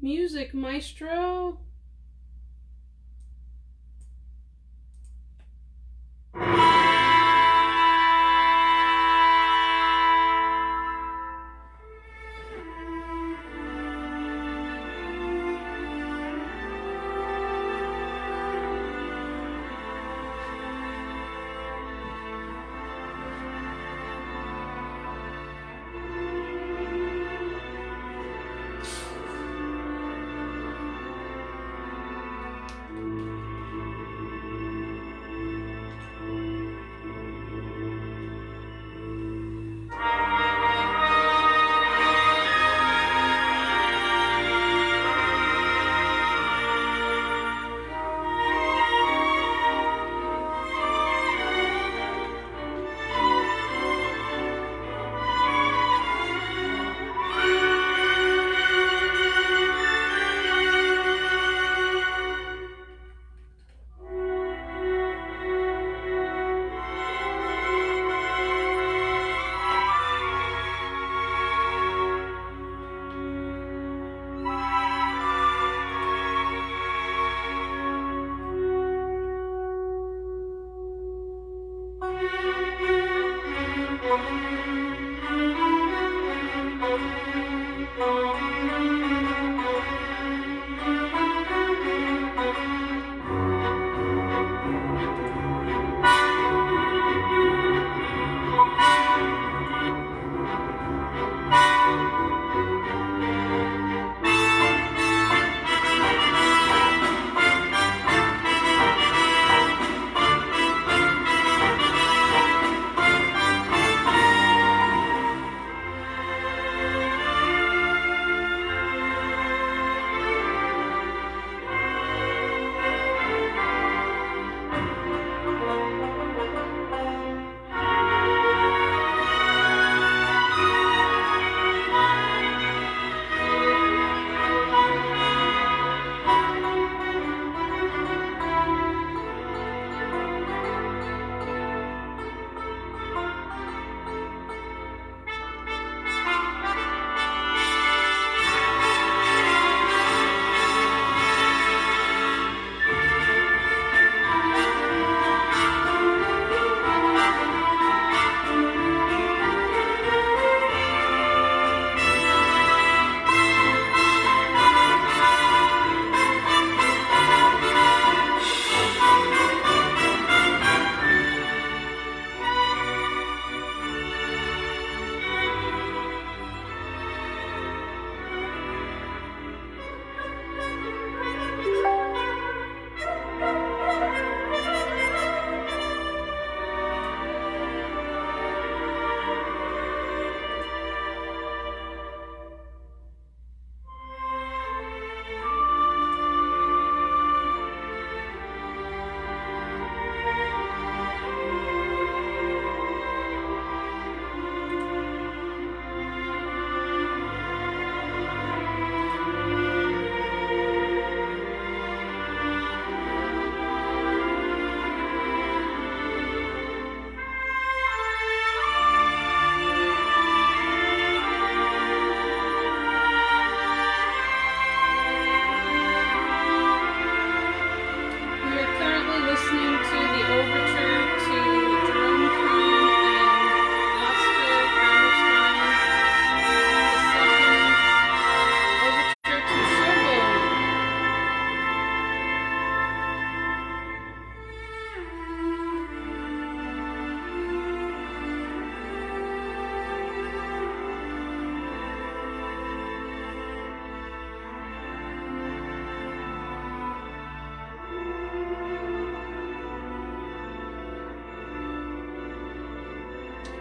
music, maestro.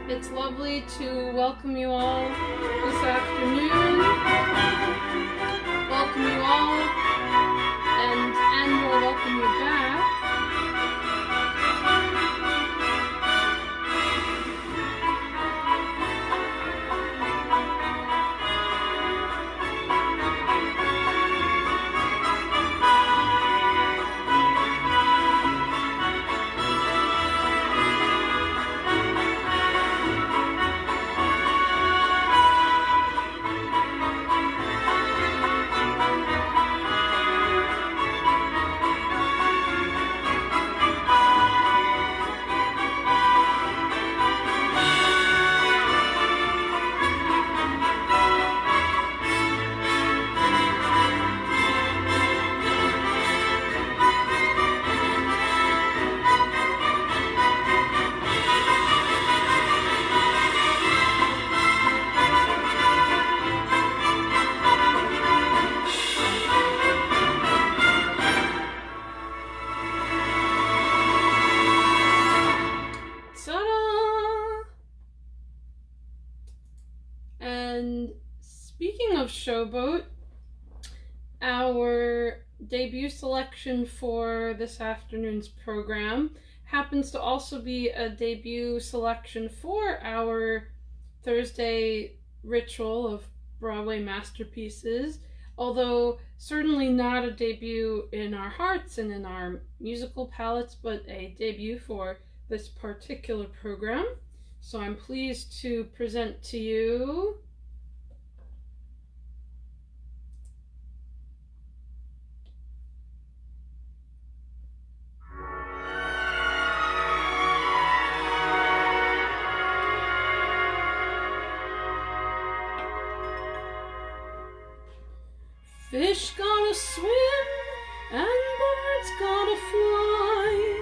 It's lovely to welcome you all this afternoon. Welcome you all, and we'll welcome you back. speaking of Showboat, our debut selection for this afternoon's program happens to also be a debut selection for our Thursday ritual of Broadway masterpieces, although certainly not a debut in our hearts and in our musical palettes, but a debut for this particular program. So I'm pleased to present to you Fish gotta swim and birds gotta fly.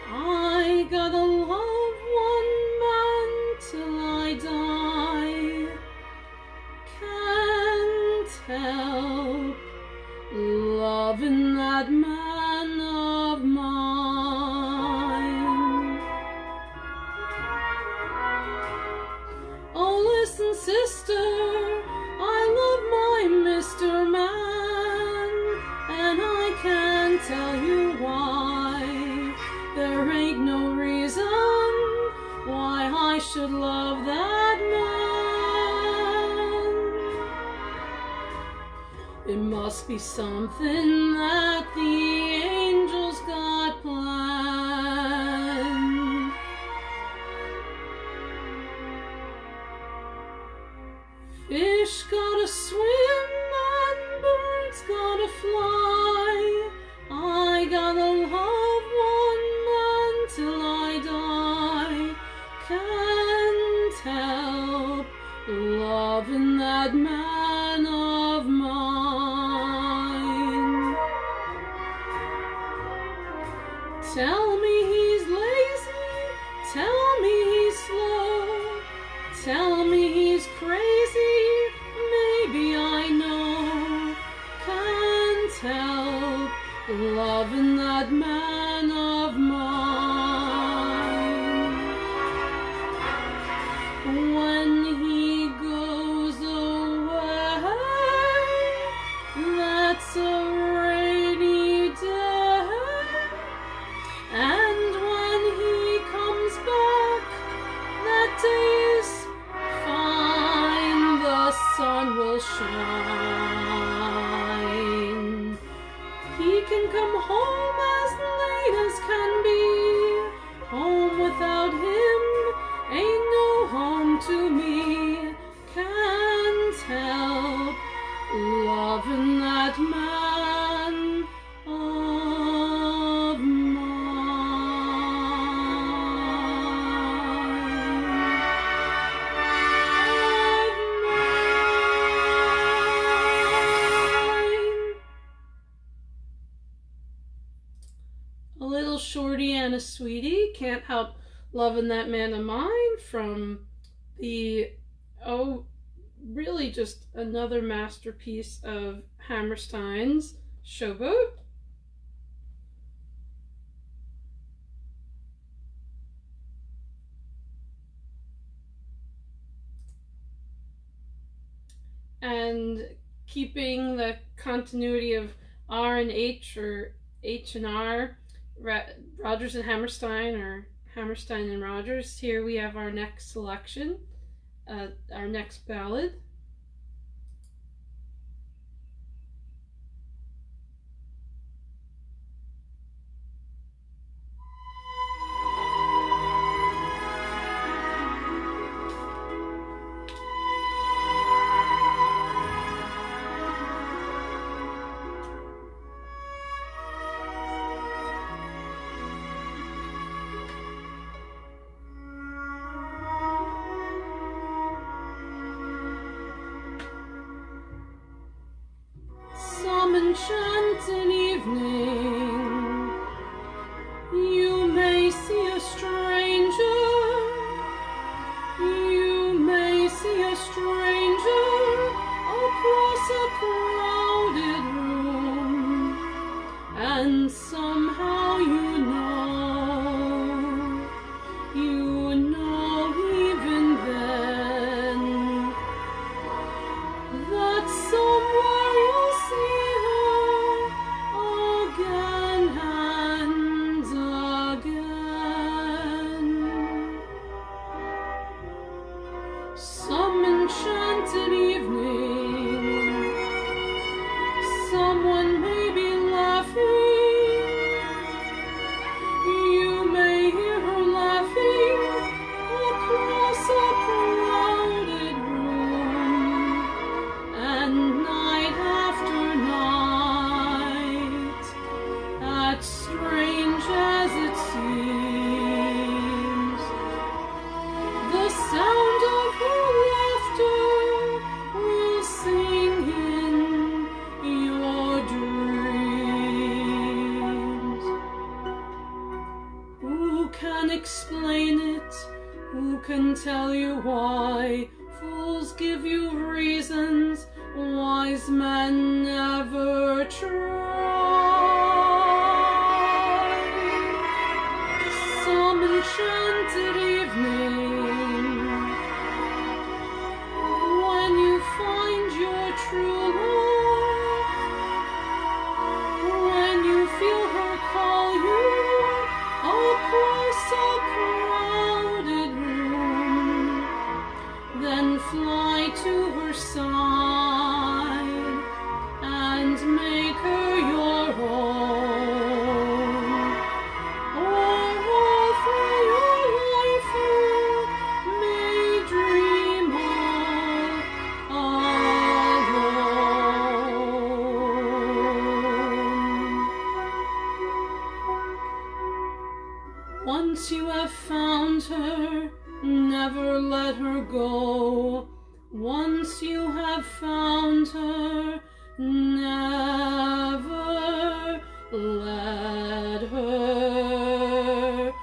I gotta love one man till I die. Can't help loving that man of mine. Oh, listen, sister, I love my Mr. Man, and I can't tell you why. There ain't no reason why I should love that man. It must be something that the angels got planned. Fish gotta swim and birds gotta fly. I gotta love one man till I die. Can't help loving that man of mine. Tell me he's lazy, tell me he's slow, tell me he's crazy, maybe I know. Can't help loving that man of mine. When he goes away, that's a rainy day, and when he comes back, that day's fine, the sun will shine. He can come home as late as can be. Home without him ain't no home to me. Can't help loving that man of mine. A little shorty and a sweetie, can't help loving that man of mine, from the, oh, really just another masterpiece of Hammerstein's Showboat. And keeping the continuity of R and H, or H and R, Rodgers and Hammerstein, or Hammerstein and Rodgers, here we have our next selection, our next ballad. Enchanted evening, you may see a stranger, you may see a stranger across a crowded room, and somehow you know even then, that explain it? Who can tell you why? Fools give you reasons, wise men never try. Some enchanted evening, when you find your true love, when you feel her call you across a crowded room, then fly to her side and make her your own. Or all through your life you may dream all alone. Once you have found her, never let her go. Once you have found her, never let her go.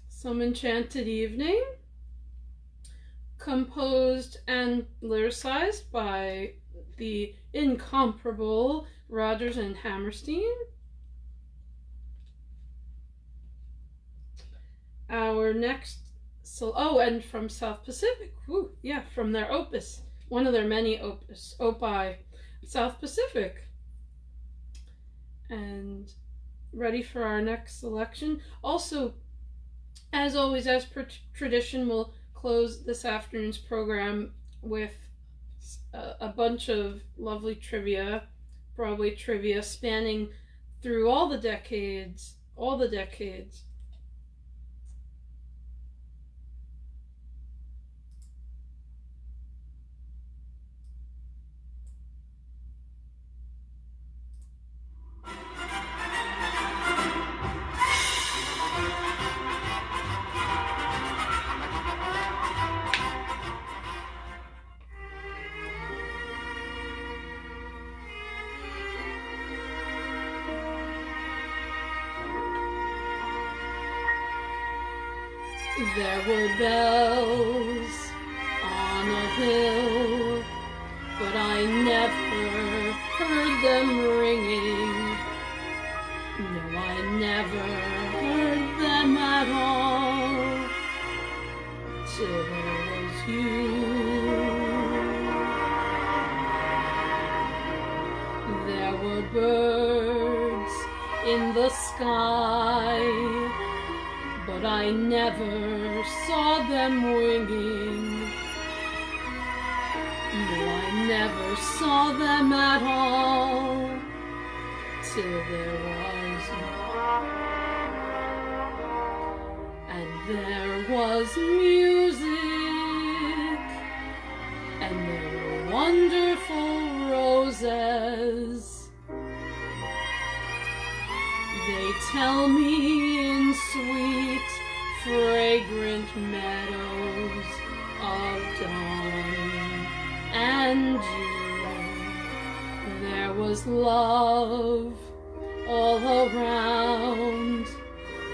Some Enchanted Evening, composed and lyricized by the incomparable Rodgers and Hammerstein. Our next, and from South Pacific, from their opus, one of their many opus, South Pacific. And ready for our next selection. Also, as always, as per tradition, we'll close this afternoon's program with a bunch of lovely trivia, Broadway trivia, spanning through all the decades. There were bells on a hill, but I never heard them ringing. No, I never heard them at all, till there was you. There were birds in the sky, but I never saw them winging. No, I never saw them at all, till there was you. And there was music, and there were wonderful roses. They tell me in sweet, fragrant meadows of dawn and June, there was love all around,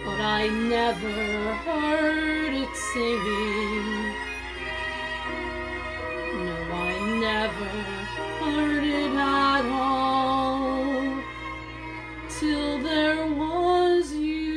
but I never heard it singing. No, I never heard it at all, till there was you.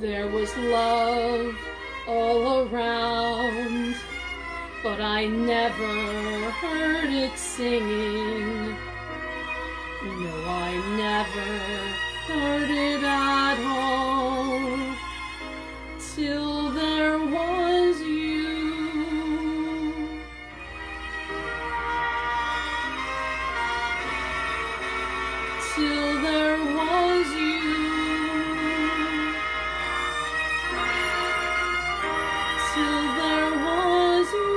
There was love all around, but I never heard it singing. No, I never heard it at all, till there was you. Till there was you. Till there was you.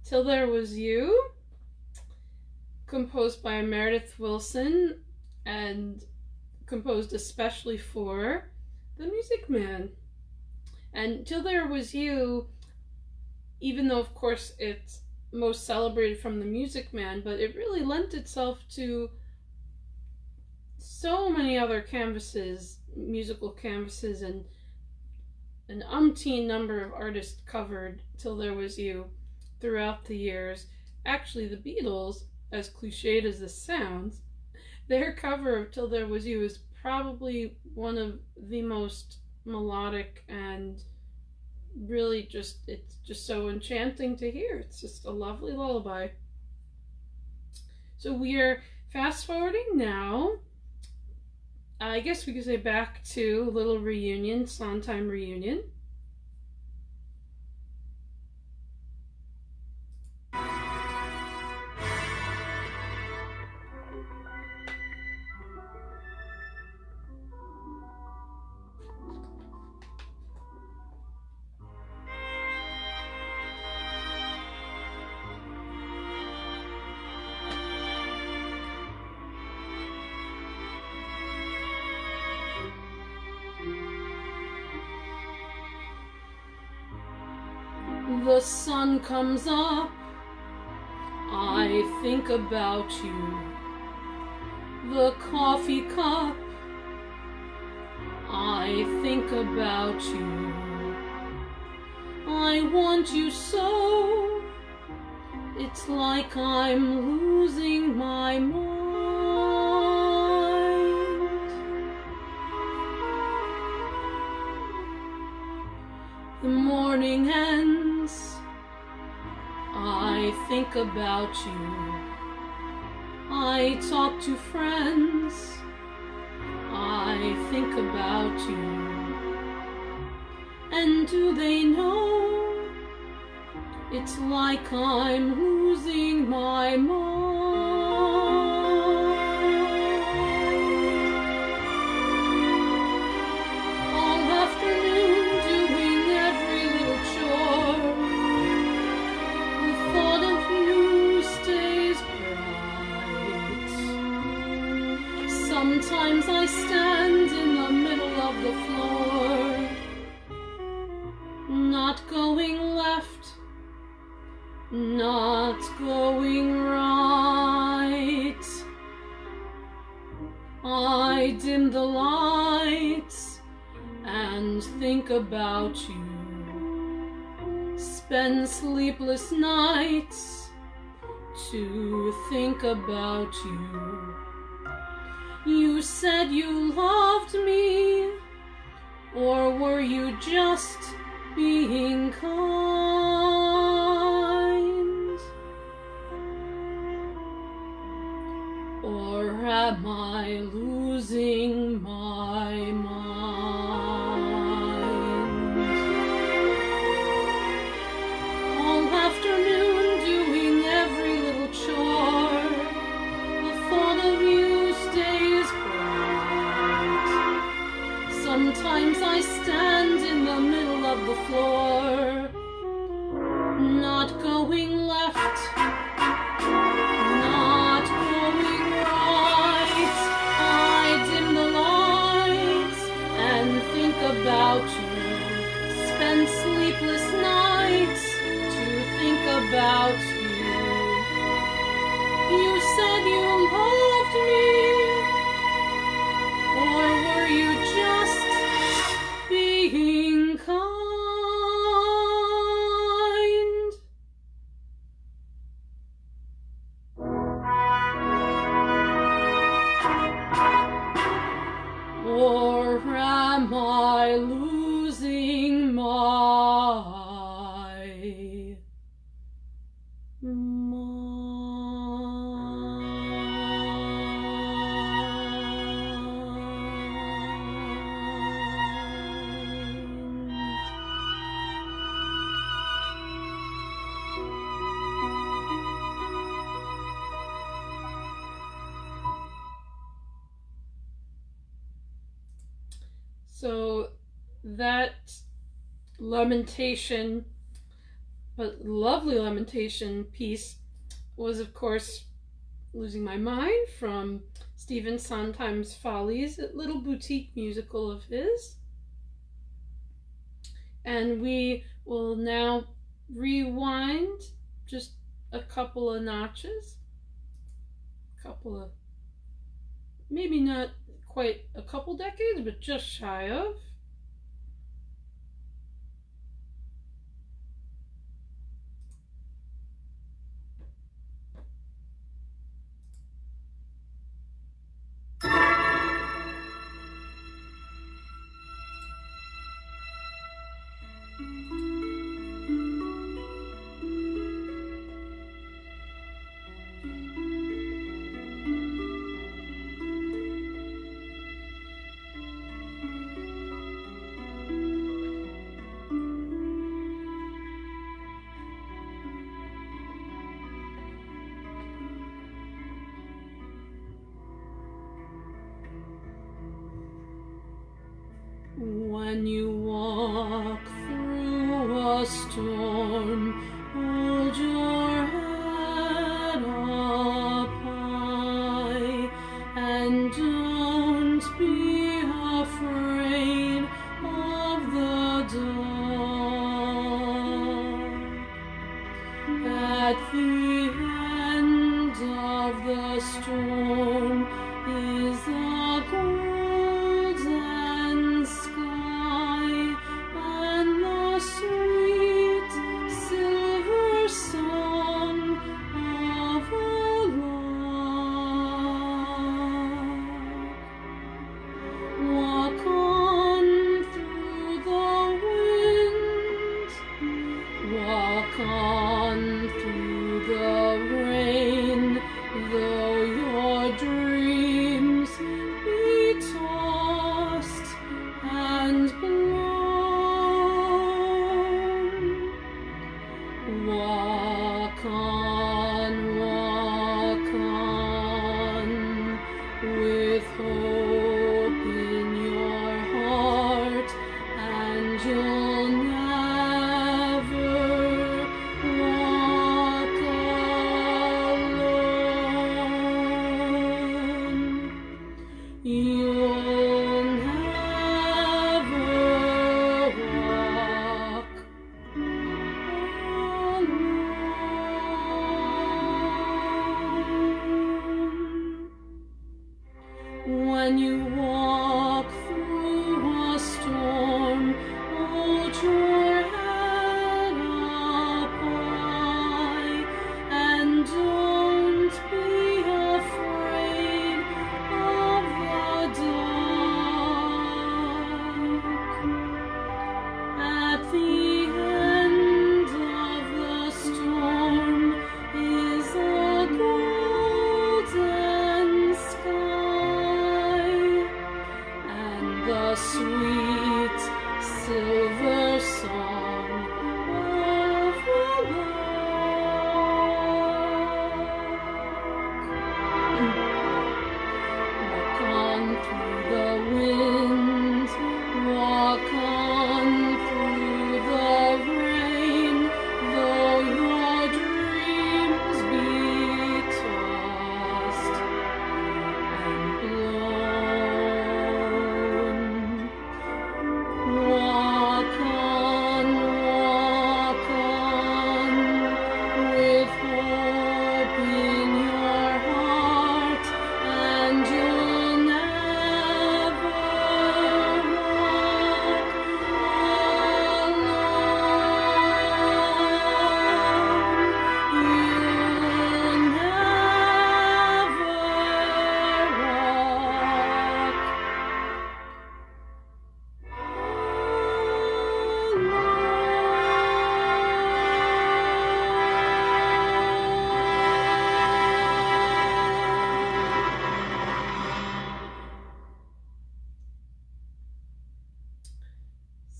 Till There Was You, composed by Meredith Willson and composed especially for the Music Man. And Till There Was You, even though of course it's most celebrated from the Music Man, but it really lent itself to so many other canvases, musical canvases, and an umpteen number of artists covered Till There Was You throughout the years. Actually, the Beatles, as cliched as this sounds, their cover of Till There Was You is probably one of the most melodic and really it's just so enchanting to hear. It's just a lovely lullaby. So we are fast forwarding now. I guess we could say back to a little reunion, Sondheim reunion. The sun comes up, I think about you. The coffee cup, I think about you. I want you so, it's like I'm losing my mind. The morning ends, I think about you. I talk to friends, I think about you. And do they know, it's like I'm losing my mind. All afternoon doing every little chore, the thought of you stays bright. Sometimes I stand in the middle of the floor, not going left, not going right. I dim the lights and think about you. Spend sleepless nights to think about you. You said you loved me, or were you just being kind? Or am I losing my mind? All afternoon doing every little chore, the thought of you stays bright. Sometimes I stand in the middle of the floor, not going left, not going right. I dim the lights and think about you. Spend sleepless nights to think about you. You said you loved me, or were you just being kind? Or am I I losing my mind? So that lamentation, but lovely lamentation piece, was of course Losing My Mind from Stephen Sondheim's Follies, a little boutique musical of his. And we will now rewind just a couple of notches, maybe not quite a couple decades, but just shy of. When you walk through a storm, hold your head up high, and don't be afraid of the dark. At the end of the storm is a golden sky and the sweet silver song of a lark. Walk on through the wind, walk on through the rain, though your dreams be tossed and blown. Walk on, with hope in your heart, and you'll never walk alone. You'll never walk alone. When you walk through a storm, hold your head up high, and don't be afraid of the dark. At the end of the storm is a golden sky and the sweet silver song of a lark. Walk on through the wind, walk on through the rain, though your dreams be tossed and blown. Walk on, with hope in your heart, and you'll never walk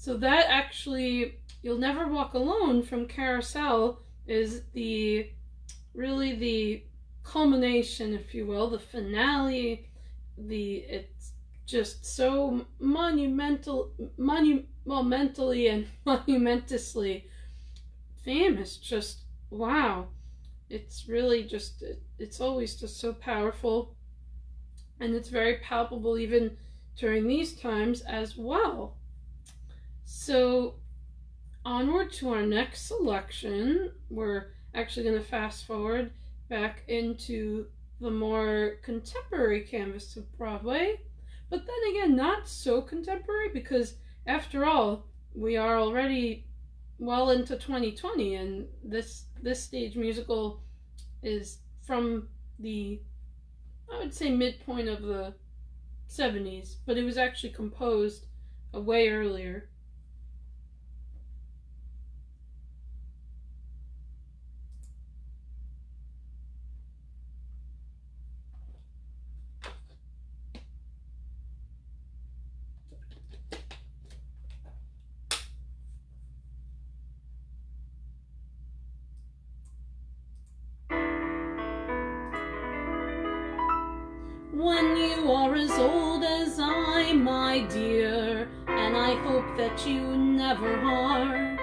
So that actually, You'll Never Walk Alone from Carousel is really the culmination, if you will, the finale. It's just so monumentally and monumentously famous. Just wow. It's really just, it's always just so powerful, and it's very palpable even during these times as well. So onward to our next selection. We're actually going to fast forward back into the more contemporary canvas of Broadway, but then again, not so contemporary, because after all, we are already well into 2020, and this stage musical is from the, I would say, midpoint of the 70s, but it was actually composed way earlier. When you are as old as I, my dear, and I hope that you never are,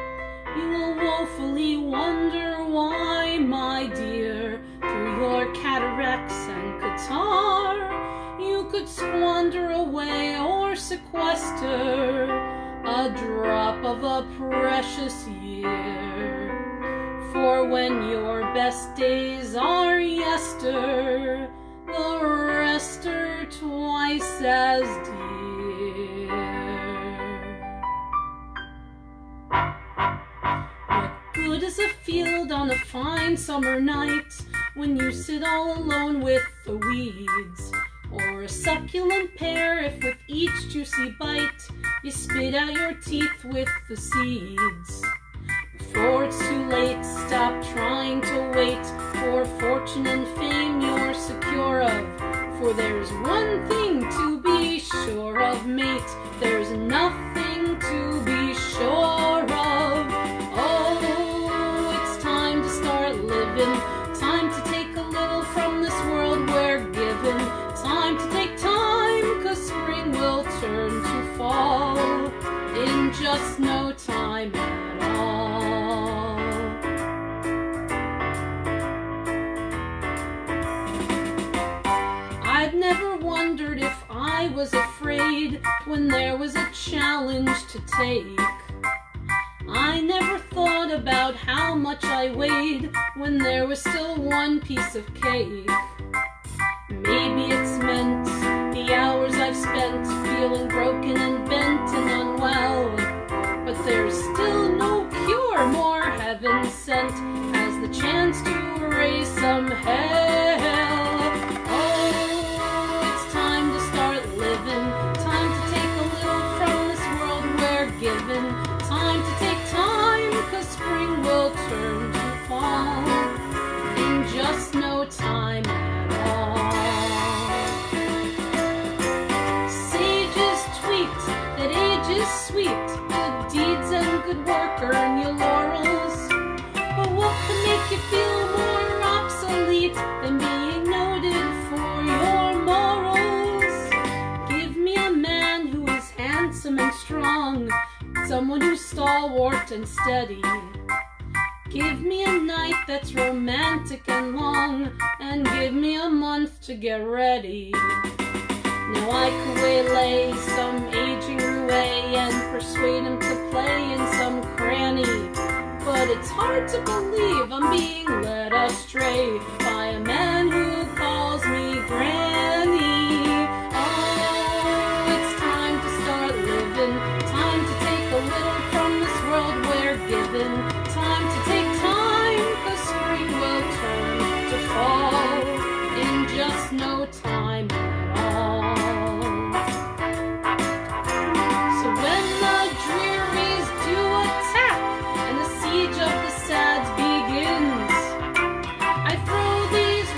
you will woefully wonder why, my dear, through your cataracts and catarrh, you could squander away or sequester a drop of a precious year. For when your best days are yester, the rest are twice as dear. What good is a field on a fine summer night when you sit all alone with the weeds? Or a succulent pear if with each juicy bite you spit out your teeth with the seeds? Before it's too late, stop trying to wait for fortune and fame you're secure of. For there's one thing to be sure of, mate, there's nothing to be sure of. Oh, it's time to start living, time to take a little from this world we're given, time to take time, 'cause spring will turn to fall in just no time at all. I've never wondered if I was afraid when there was a challenge to take. I never thought about how much I weighed when there was still one piece of cake. Maybe it's meant, the hours I've spent feeling broken and bent and unwell, but there's still no cure more heaven sent as the chance to raise some hell. Oh, it's time to start living, time to take a little from this world we're given, time to take time, 'cause spring will turn to fall in just no time at all. Sages tweet that age is sweet, good deeds and good work earn you laurels, but what can make you feel more obsolete than being noted for your morals? Give me a man who is handsome and strong, someone who's stalwart and steady. Give me a night that's romantic and long, and give me a month to get ready. Now I could waylay some aging roue and persuade him to play in some cranny, but it's hard to believe I'm being led astray by a man who calls me granny. Oh, it's time to start living, time to take a little from this world we're given, time to take time, 'cause spring will turn to fall in just no time at all. So when the drearies do attack and the siege of the sads begins, I throw these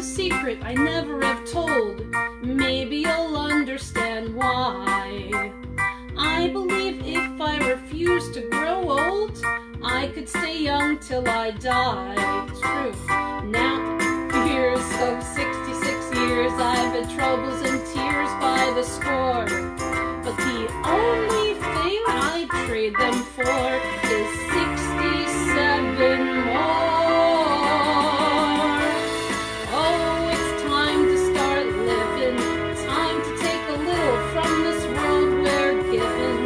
secret I never have told. Maybe you'll understand why. I believe if I refuse to grow old, I could stay young till I die. It's true. Now, years of 66 years, I've had troubles and tears by the score. But the only thing I'd trade them for is 67 more. Oh, it's time to start living. Time to take a little from this world we're given.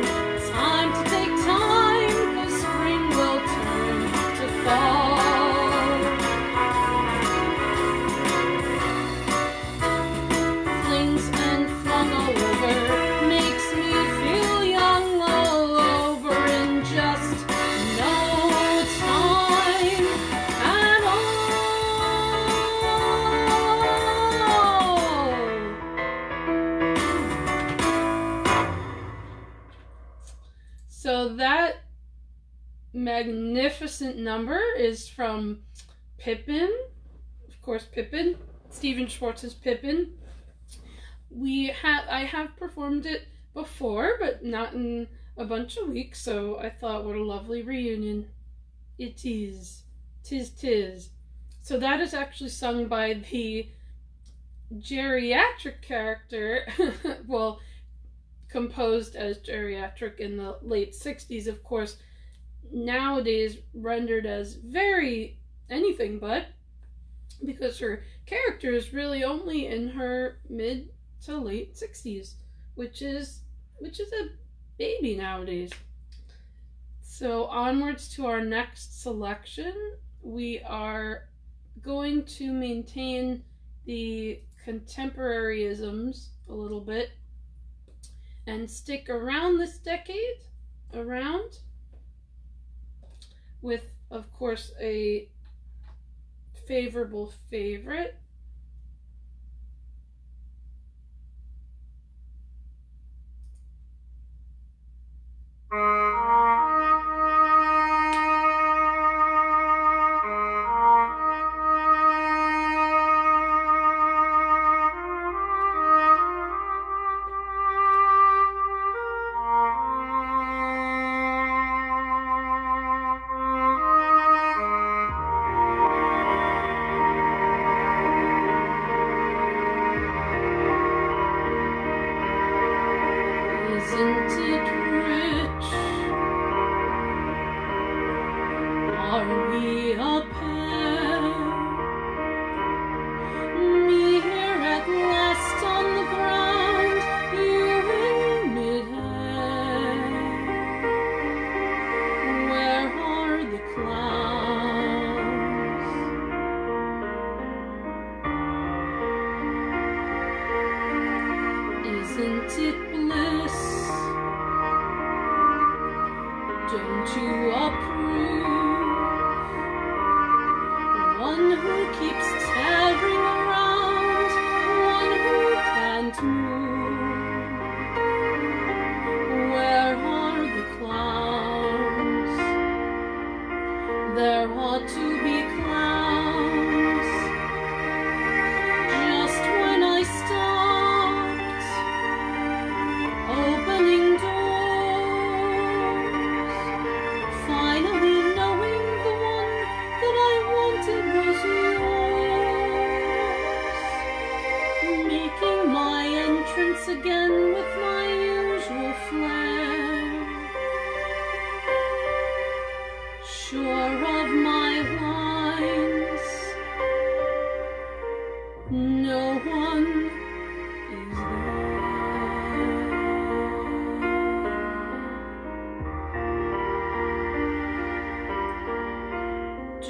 Time to take time, 'cause spring will turn to fall. Flings and flung all over makes me feel young all over in just no time at all. So that magnificent number is from Pippin, of course Pippin, Stephen Schwartz's Pippin. I have performed it before, but not in a bunch of weeks, so I thought what a lovely reunion. It is. Tis. So that is actually sung by the geriatric character, well, composed as geriatric in the late 60s, of course, nowadays rendered as very anything but, because her character is really only in her mid to late 60s, which is a baby nowadays. So onwards to our next selection, we are going to maintain the contemporaryisms a little bit and stick around this decade, with, of course, a favorable favorite.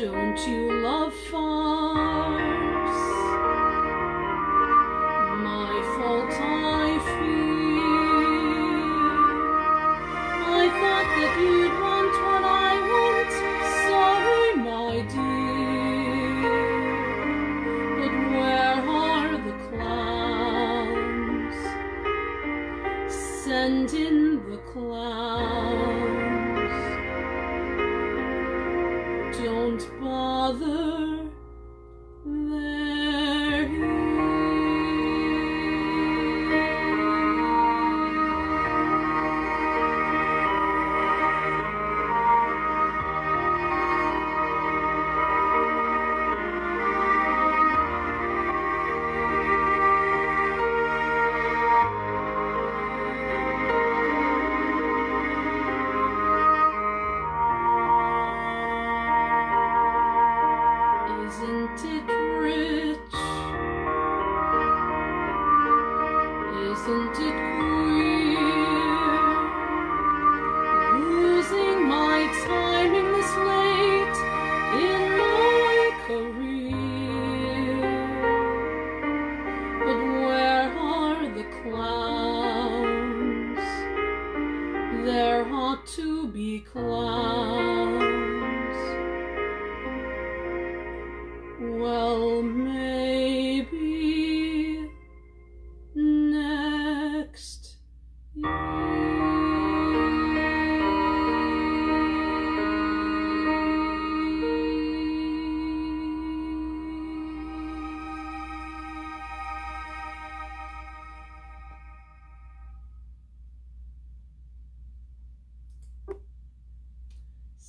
Don't you love farce? My fault I fear. I thought that you'd want what I want. Sorry, my dear. But where are the clowns? Send in the clowns. Don't bother, they're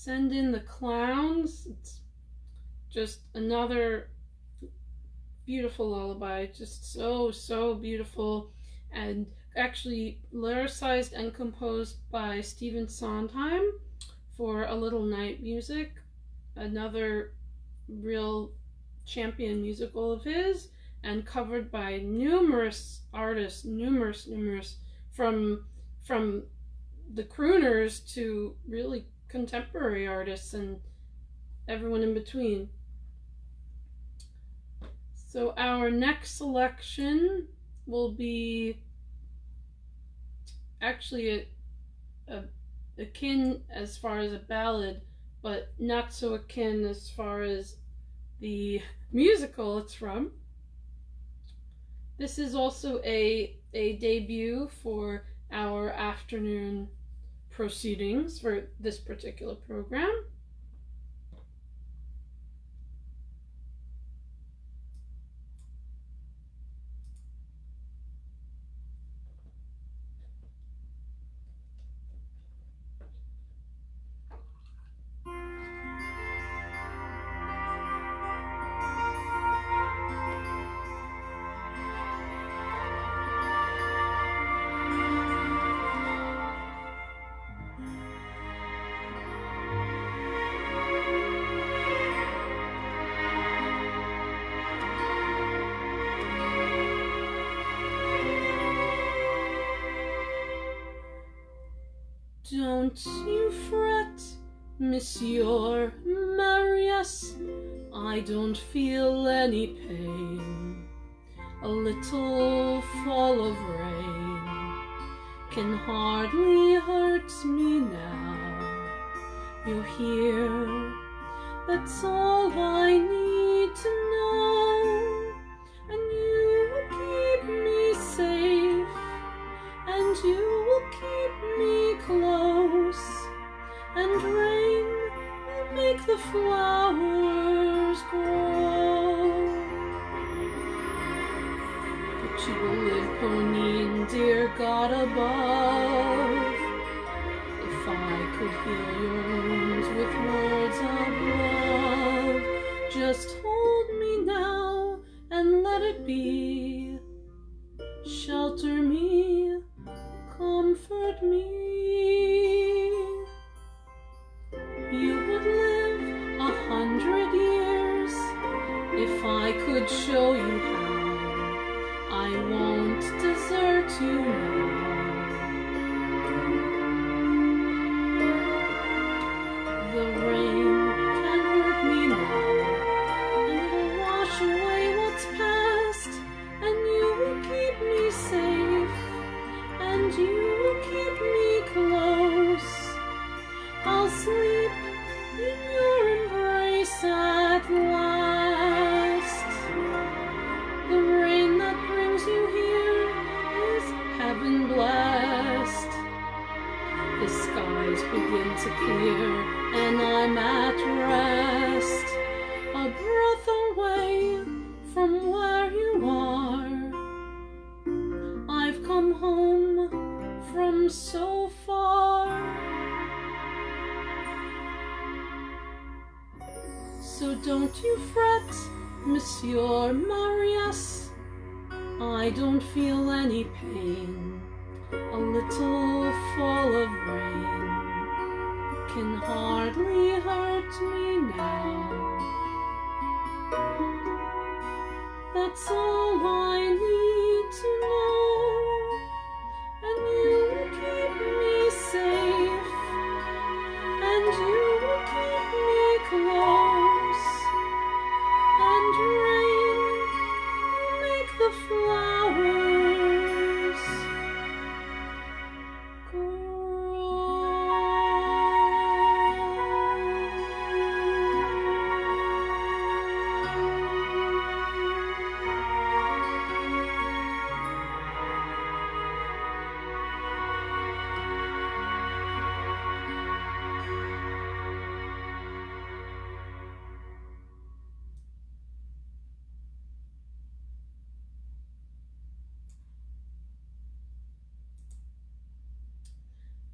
Send in the Clowns. It's just another beautiful lullaby, just so beautiful, and actually lyricized and composed by Stephen Sondheim for A Little Night Music, another real champion musical of his, and covered by numerous artists, numerous from the crooners to really contemporary artists and everyone in between. So our next selection will be actually akin as far as a ballad, but not so akin as far as the musical it's from. This is also a debut for our afternoon proceedings for this particular program. Don't you fret, Monsieur Marius, I don't feel any pain. A little fall of rain can hardly hurt me now. You're here, that's all I need to know. And you will keep me safe, and you will keep me close, and rain will make the flowers grow. But you will live, Ponine, dear God above. If I could heal your wounds with words of love, just hold me now and let it be. Shelter me, comfort me. You would live 100 years if I could show you how. I won't desert you now. The rain can hurt me now, and it'll wash away what's past, and you will keep me safe, and you will keep me close. I'll sleep in your embrace at last. The rain that brings you here is heaven blessed. The skies begin to clear and I'm at rest, a breath away from where you are. I've come home from so far. So don't you fret, Monsieur Marius, I don't feel any pain. A little fall of rain can hardly hurt me now. That's all I need to know, and you will keep me safe, and you will keep me close, and rain will make the flowers grow.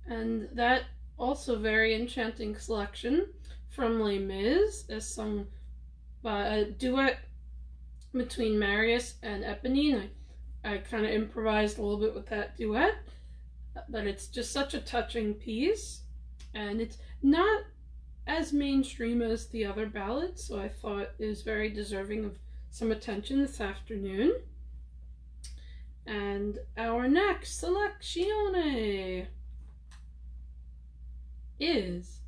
And that Also very enchanting selection from Les Mis, as sung by a duet between Marius and Eponine. I kind of improvised a little bit with that duet, but it's just such a touching piece, and it's not as mainstream as the other ballads, so I thought it was very deserving of some attention this afternoon. And our next selezione is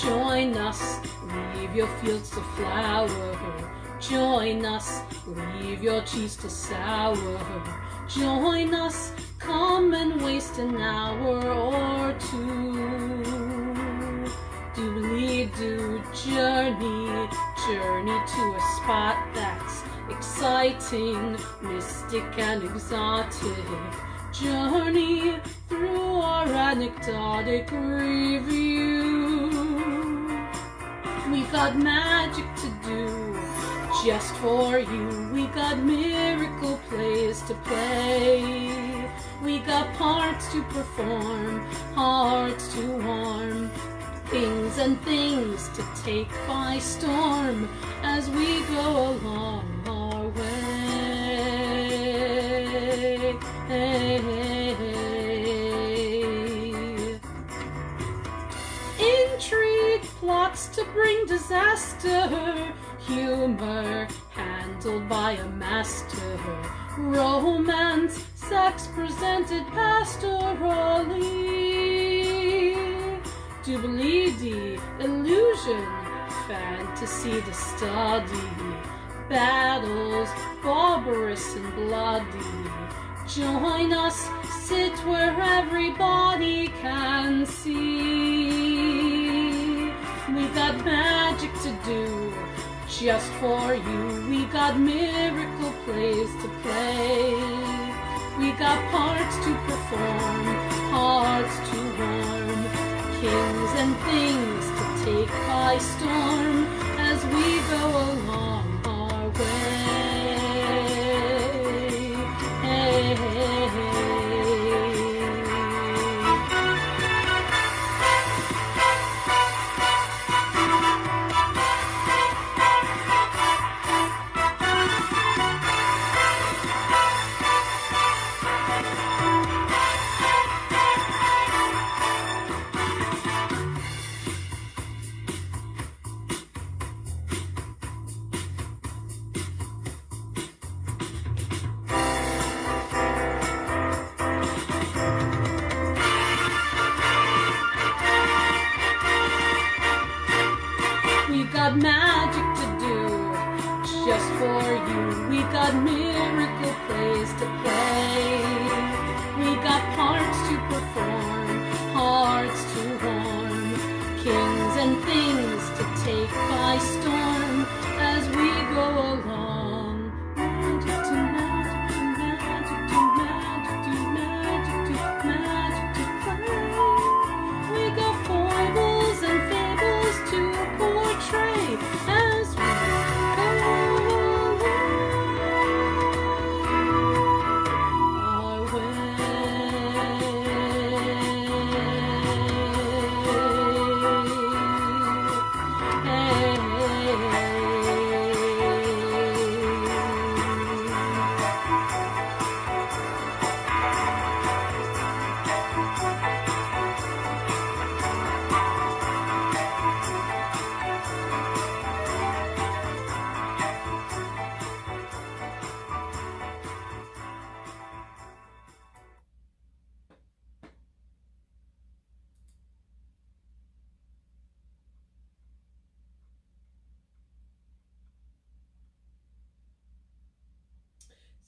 Join us, leave your fields to flower. Join us, leave your cheese to sour. Join us, come and waste an hour or two. Doobly-doo, journey to a spot that's exciting, mystic and exotic. Journey through our anecdotic review. We got magic to do just for you. We got miracle plays to play. We got parts to perform, hearts to warm, kings and things to take by storm as we go along our way. Intrigue, plots to bring disaster, humor handled by a master, romance, sex presented pastorally, jubilee, illusion, fantasy to study, battles barbarous and bloody. Join us, sit where everybody can see. We got magic to do just for you. We got miracle plays to play. We got parts to perform, hearts to warm, kings and things to take by storm as we go along our way. Got magic to do just for you. We got miracle plays to play. We got parts to perform, hearts to warm, kings and things to take by storm as we go along. Magic to magic to magic to magic to magic to magic to play. We got foibles and fables to portray as we go along.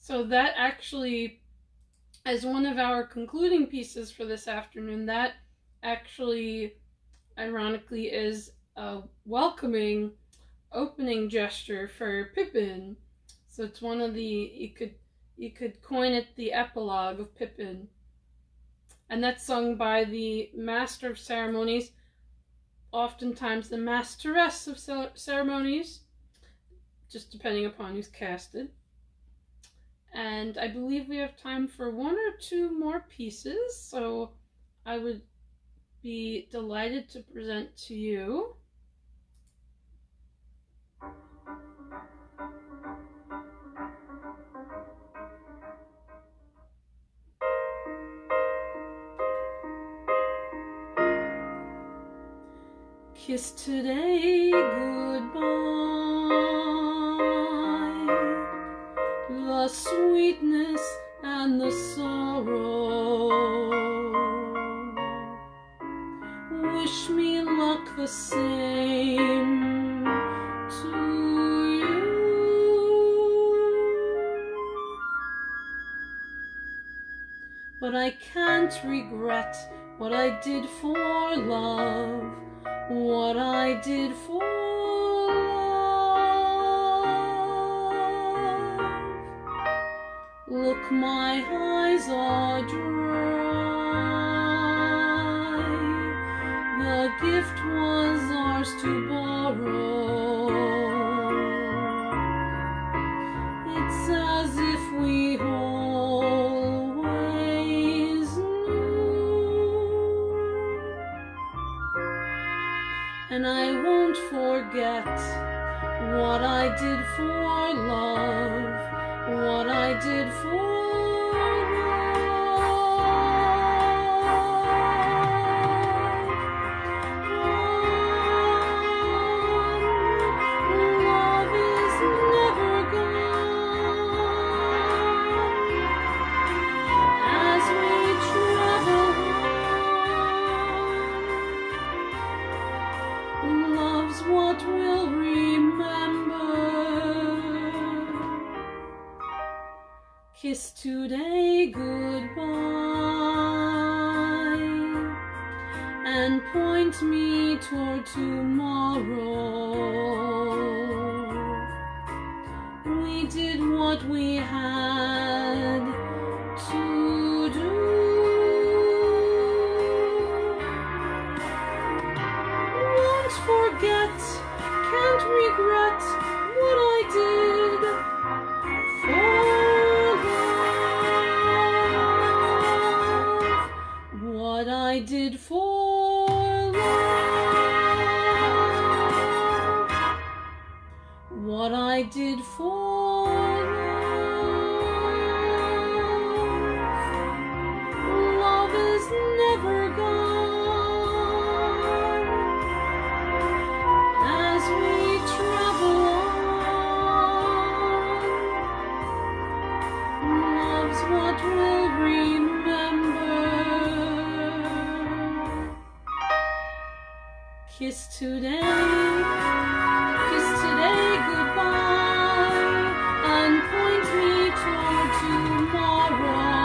So that actually, as one of our concluding pieces for this afternoon, that actually, ironically, is a welcoming opening gesture for Pippin. So it's one of the, you could coin it the epilogue of Pippin. And that's sung by the Master of Ceremonies, oftentimes the Masteress of Ceremonies, just depending upon who's casted. And I believe we have time for one or two more pieces, so I would be delighted to present to you. Kiss today goodbye, the sweetness and the sorrow. Wish me luck the same to you. But I can't regret what I did for love, what I did for love. Look, my eyes are dry. The gift was ours to borrow. It's as if we always knew. And I won't forget what I did for love, what I did for love is never gone. As we travel on, love's what we'll remember. Kiss today goodbye, and point me toward tomorrow. We did what we had to do. Won't forget, can't regret what I did for love, what I did for love, what I did for love. Love is never gone. As we travel on, love's what we'll remember. Kiss today goodbye, and point me toward tomorrow.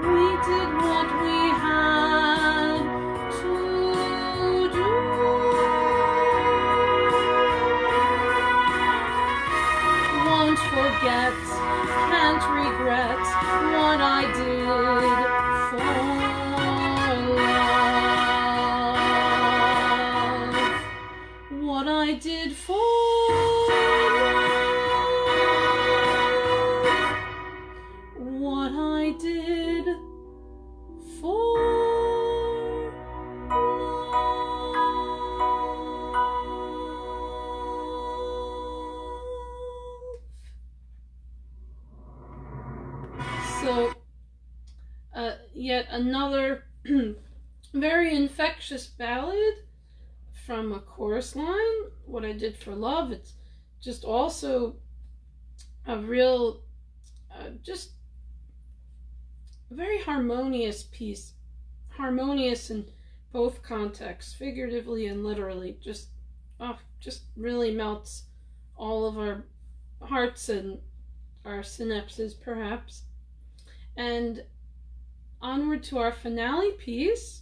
We did what we had to do. Won't forget, can't regret what I did for love, what I did for love, what I did for love. So, yet another very infectious ballad from a chorus line, What I Did for Love. It's just also a real, just a very harmonious piece. Harmonious in both contexts, figuratively and literally. Just really melts all of hearts and our synapses, perhaps. And onward to our finale piece.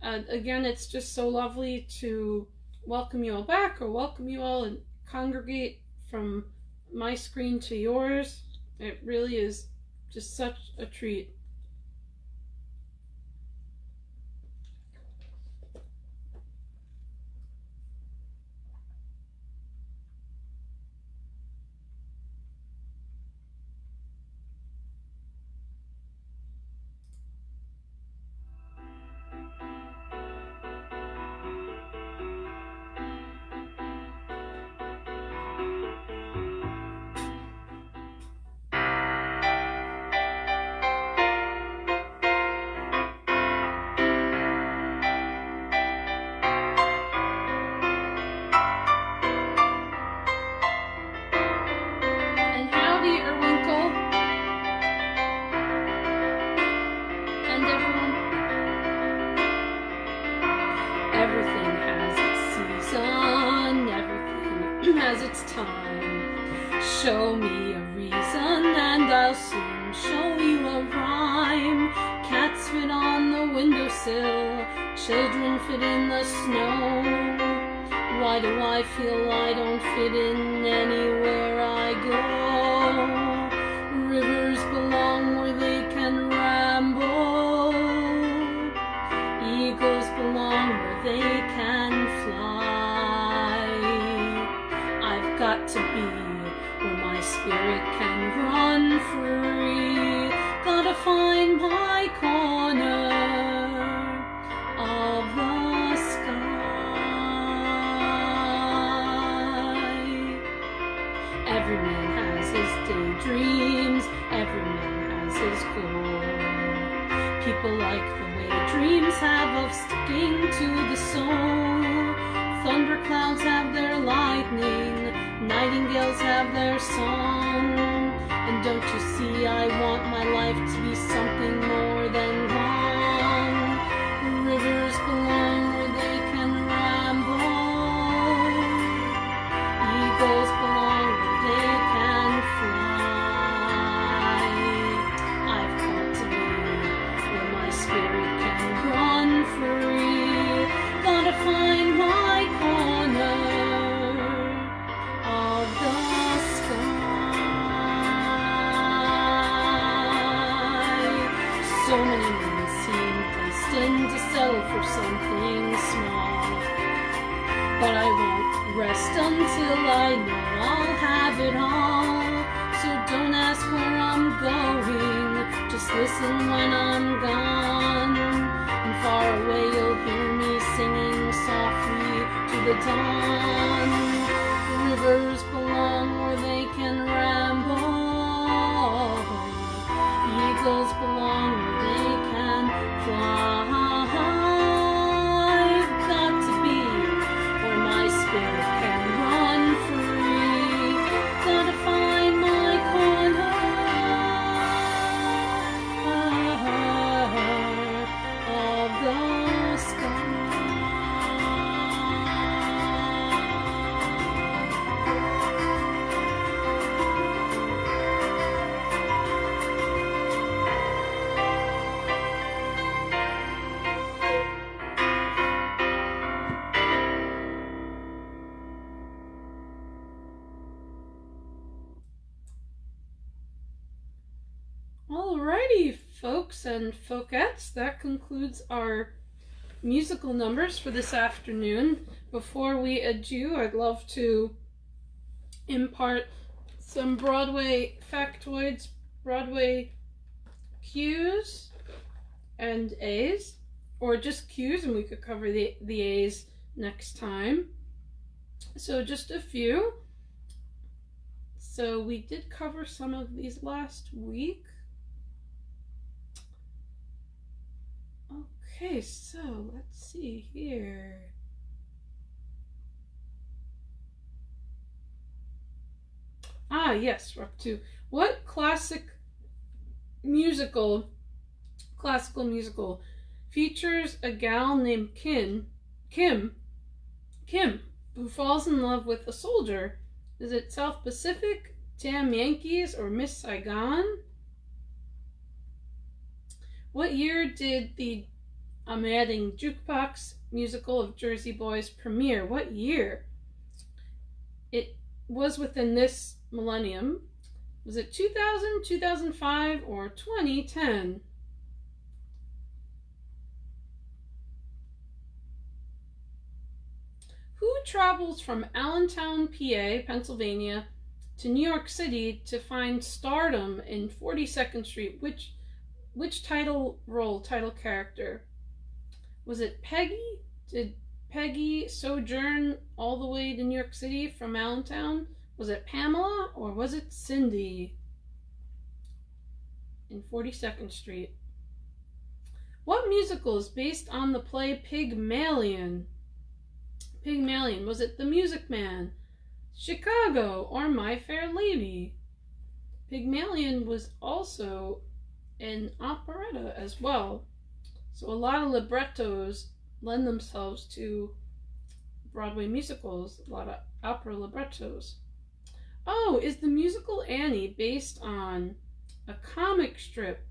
Again, it's just so lovely to welcome you all back, or welcome you all and congregate from my screen to yours. It really is just such a treat. Show me a reason and I'll soon show you a rhyme. Cats fit on the windowsill, children fit in the snow. Why do I feel I don't fit in anywhere I go? Rivers belong where they can ramble. Eagles belong where they can fly. I've got to be where my spirit can run free. Gotta find my corner of the sky. Every man has his daydreams, every man has his goal. People like the way dreams have of sticking to the soul. Thunderclouds have their lightning, nightingales have their song. And don't you see, I want my life to be something more than wrong. Rivers belong where they can ramble. Eagles belong where they can fly. I've got to be where my spirit can run free. Gotta find my corner of the sky. So many men seem destined to settle for something small, but I won't rest until I know I'll have it all. So don't ask where I'm going, just listen when I'm gone. And far away you'll hear me singing softly to the dawn. Rivers belong where they can ramble. Eagles belong where they can fly. I've got to be where my spirit can run free. Gotta find my corner of the sky. Alrighty, folks and folkettes, that concludes our musical numbers for this afternoon. Before we adieu, I'd love to impart some Broadway factoids, Broadway cues and A's, or just cues, and we could cover the A's next time. So just a few. So we did cover some of these last week. Okay, so let's see here. Ah, yes, we're up to what classical musical features a gal named Kim, who falls in love with a soldier Is it South Pacific, Damn Yankees, or Miss Saigon? What year did the I'm adding Jukebox musical of Jersey Boys premiere? What year? It was within this millennium. Was it 2000, 2005, or 2010? Who travels from Allentown, PA, Pennsylvania, to New York City to find stardom in 42nd Street? Which title character? Was it Peggy? Did Peggy sojourn all the way to New York City from Allentown? Was it Pamela or was it Cindy in 42nd Street? What musical is based on the play Pygmalion? Pygmalion. Was it The Music Man, Chicago, or My Fair Lady? Pygmalion was also an operetta as well. So a lot of librettos lend themselves to Broadway musicals, a lot of opera librettos. Oh, is the musical Annie based on a comic strip?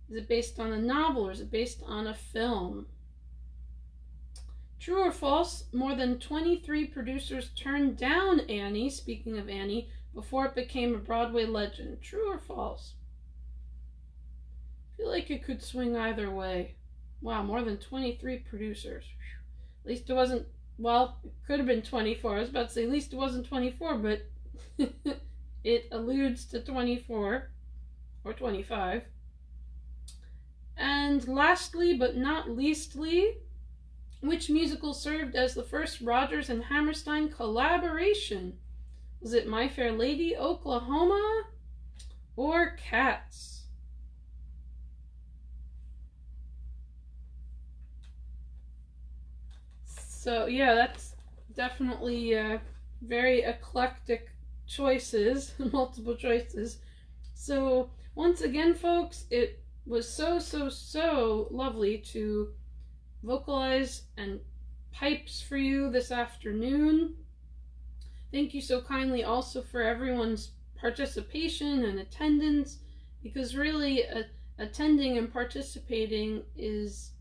Is it based on a novel or is it based on a film? True or false, more than 23 producers turned down Annie, speaking of Annie, before it became a Broadway legend. True or false? I feel like it could swing either way. Wow, more than 23 producers. At least it wasn't, well, it could have been 24. I was about to say at least it wasn't 24, but it alludes to 24 or 25. And lastly, but not leastly, which musical served as the first Rodgers and Hammerstein collaboration? Was it My Fair Lady, Oklahoma, or Cats? So yeah, that's definitely very eclectic choices, multiple choices. So once again, folks, it was so lovely to vocalize and pipes for you this afternoon. Thank you so kindly also for everyone's participation and attendance, because really attending and participating is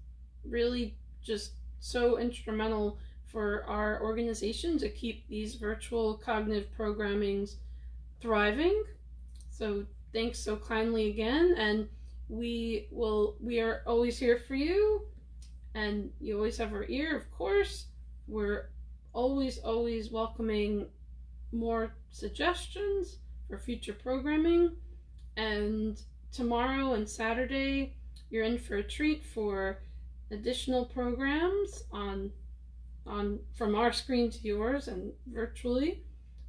really just so instrumental for our organization to keep these virtual cognitive programmings thriving. So thanks so kindly again, and we are always here for you, and you always have our ear, of course. We're always welcoming more suggestions for future programming, and tomorrow and Saturday you're in for a treat for additional programs on from our screen to yours and virtually,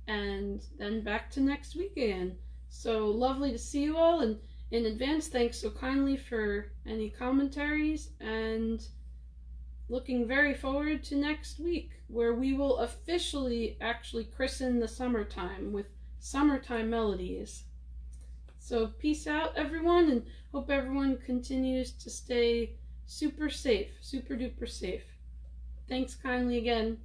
and then back to next week again. So lovely to see you all, and in advance, thanks so kindly for any commentaries, and looking very forward to next week, where we will officially actually christen the summertime with Summertime Melodies. So peace out, everyone, and hope everyone continues to stay super safe, super duper safe. Thanks kindly again.